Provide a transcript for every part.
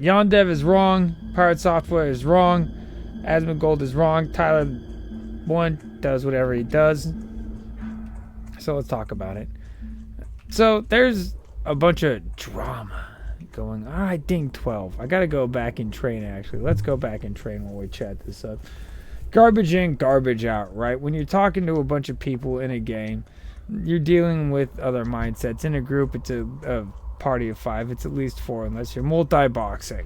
Yamdef is wrong. PirateSoftware is wrong. Asmongold is wrong. Tyler 1 does whatever he does. So let's talk about it. So there's a bunch of drama going on. Alright, ding 12. I gotta go back and train actually. Let's go back and train while we chat this up. Garbage in, garbage out, right? When you're talking to a bunch of people in a game, you're dealing with other mindsets. In a group, it's a party of 5. It's at least 4 unless you're multi-boxing.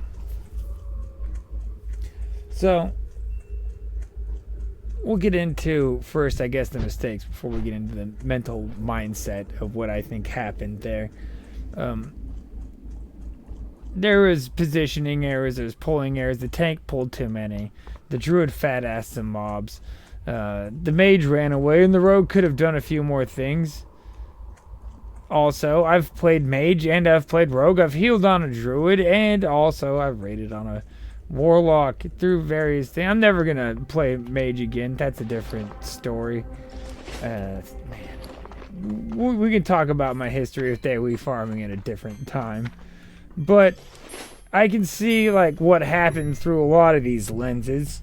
So we'll get into first, I guess, the mistakes before we get into the mental mindset of what I think happened there. There was positioning errors, there was pulling errors. The tank pulled too many. The druid fat-assed some mobs. The mage ran away, and the rogue could have done a few more things. Also, I've played mage and I've played rogue. I've healed on a druid, and also I've raided on a warlock through various things. I'm never gonna play mage again. That's a different story. Man, we can talk about my history of daily farming at a different time. But I can see like what happened through a lot of these lenses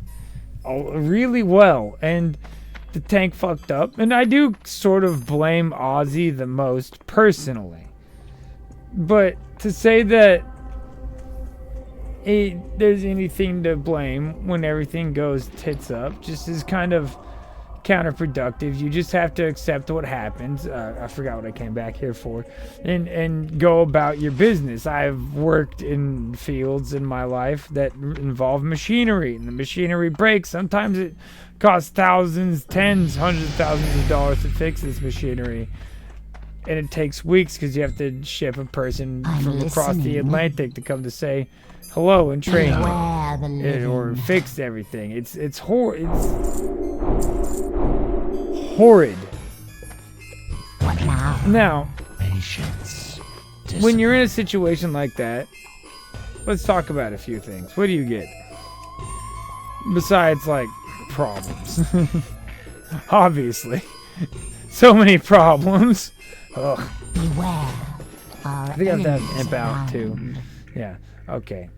really well, and the tank fucked up, and I do sort of blame Ozzy the most personally. But to say that there's anything to blame when everything goes tits up just is kind of counterproductive. You just have to accept what happens. I forgot what I came back here for, and go about your business. I've worked in fields in my life that involve machinery, and the machinery breaks. Sometimes it costs thousands, tens, hundreds of thousands of dollars to fix this machinery, and it takes weeks because you have to ship a person from across the Atlantic to come to say hello and train you or fix everything. It's horrid. What now? Now, Patience. When you're in a situation like that, let's talk about a few things. What do you get? Besides, like, problems. Obviously. So many problems. Ugh. Beware. I think I have to have imp out too. Yeah. Okay.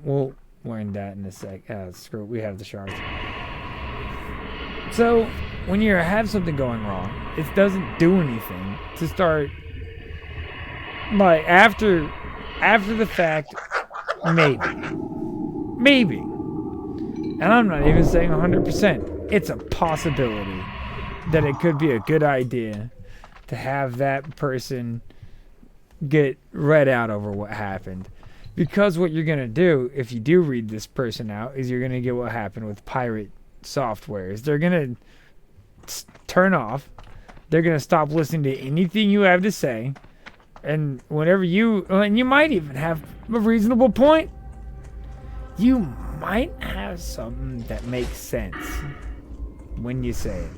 We'll learn that in a sec. Screw it. We have the shards. So, when you have something going wrong, it doesn't do anything to start, like, after the fact, maybe, and I'm not even saying 100%, it's a possibility that it could be a good idea to have that person get read out over what happened. Because what you're going to do, if you do read this person out, is you're going to get what happened with PirateSoftware. Is they're going to turn off. They're going to stop listening to anything you have to say. And whenever and you might even have a reasonable point. You might have something that makes sense when you say it.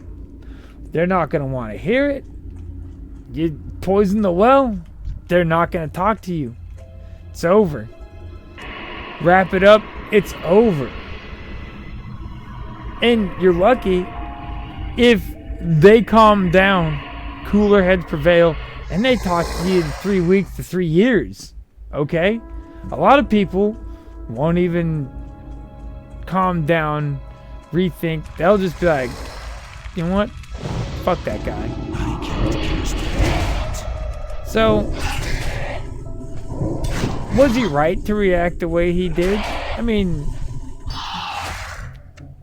They're not going to want to hear it. You poison the well. They're not going to talk to you. It's over. Wrap it up. It's over. And you're lucky if they calm down, cooler heads prevail, and they talk to you in 3 weeks to 3 years. Okay? A lot of people won't even calm down, rethink. They'll just be like, you know what? Fuck that guy. I can't catch that. So, was he right to react the way he did? I mean,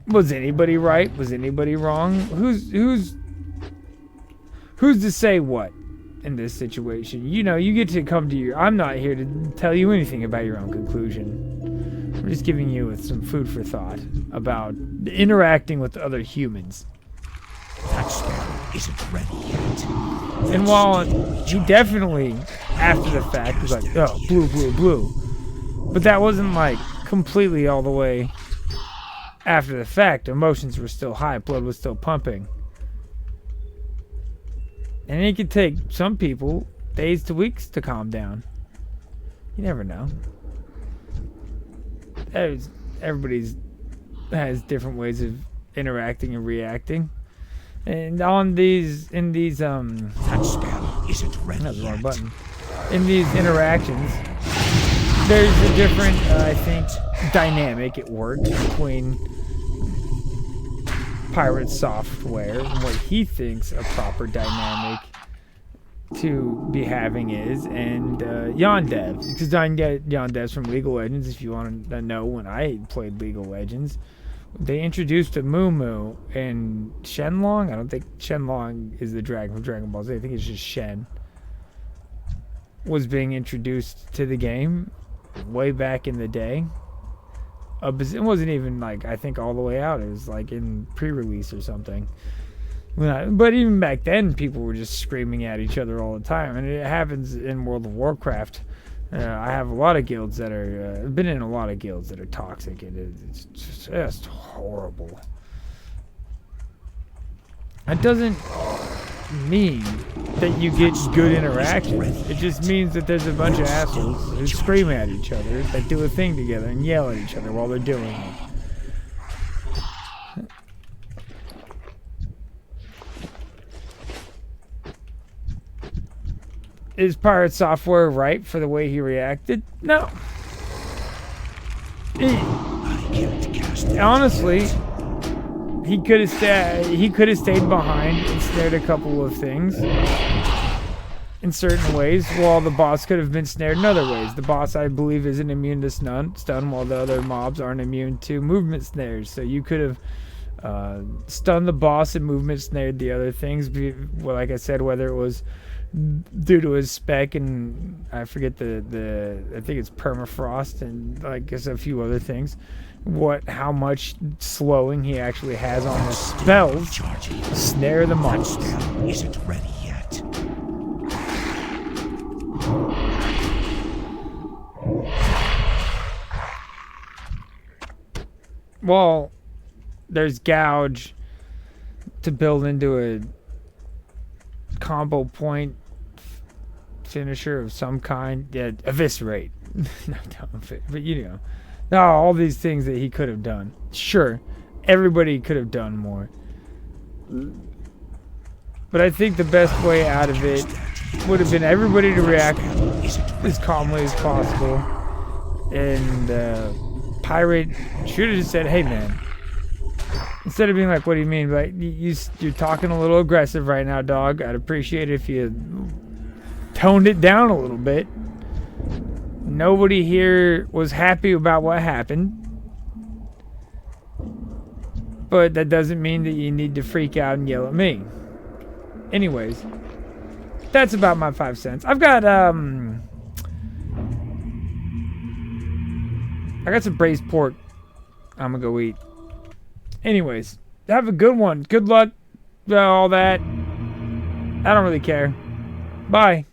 was anybody right? Was anybody wrong? Who's to say what in this situation? You know, you get to come to I'm not here to tell you anything about your own conclusion. I'm just giving you with some food for thought about interacting with other humans. That spell isn't ready yet. And while he definitely, after the fact, was like, oh, blue. But that wasn't like completely all the way after the fact. Emotions were still high. Blood was still pumping. And it could take some people days to weeks to calm down. You never know. Everybody's has different ways of interacting and reacting. And in these that spell isn't ready that's the wrong yet. button. In these interactions, there's a different, I think, dynamic at work between PirateSoftware and what he thinks a proper dynamic to be having is, and Yamdef, because Yamdev's from League of Legends. If you want to know, when I played League of Legends, they introduced a Moo and Shenlong. I don't think Shenlong is the dragon from Dragon Ball Z. I think it's just Shen. Was being introduced to the game way back in the day. It wasn't even like, I think, all the way out. It was like in pre-release or something. But even back then, people were just screaming at each other all the time, and it happens in World of Warcraft. I have a lot of guilds that are been in a lot of guilds that are toxic, and it's just horrible. That doesn't mean that you get good interactions. It just means that there's a bunch of assholes who scream at each other, that do a thing together and yell at each other while they're doing it. Is PirateSoftware right for the way he reacted? No. Honestly, he could have stayed behind and snared a couple of things in certain ways, while the boss could have been snared in other ways. The boss, I believe, isn't immune to stun, while the other mobs aren't immune to movement snares. So you could have stunned the boss and movement snared the other things. Well, like I said, whether it was due to his spec, and I forget I think it's permafrost, and I guess a few other things. How much slowing he actually has on his spells. Snare the monster. Isn't ready yet. Well, there's gouge to build into a combo point finisher of some kind. Yeah, eviscerate. No, but you know. No, all these things that he could have done. Sure, everybody could have done more. But I think the best way out of it would have been everybody to react as calmly as possible. And Pirate should have just said, hey man. Instead of being like, what do you mean? Like, you're talking a little aggressive right now, dog. I'd appreciate it if you toned it down a little bit. Nobody here was happy about what happened. But that doesn't mean that you need to freak out and yell at me. Anyways, that's about my 5 cents. I got some braised pork I'm gonna go eat. Anyways, have a good one. Good luck, all that. I don't really care. Bye.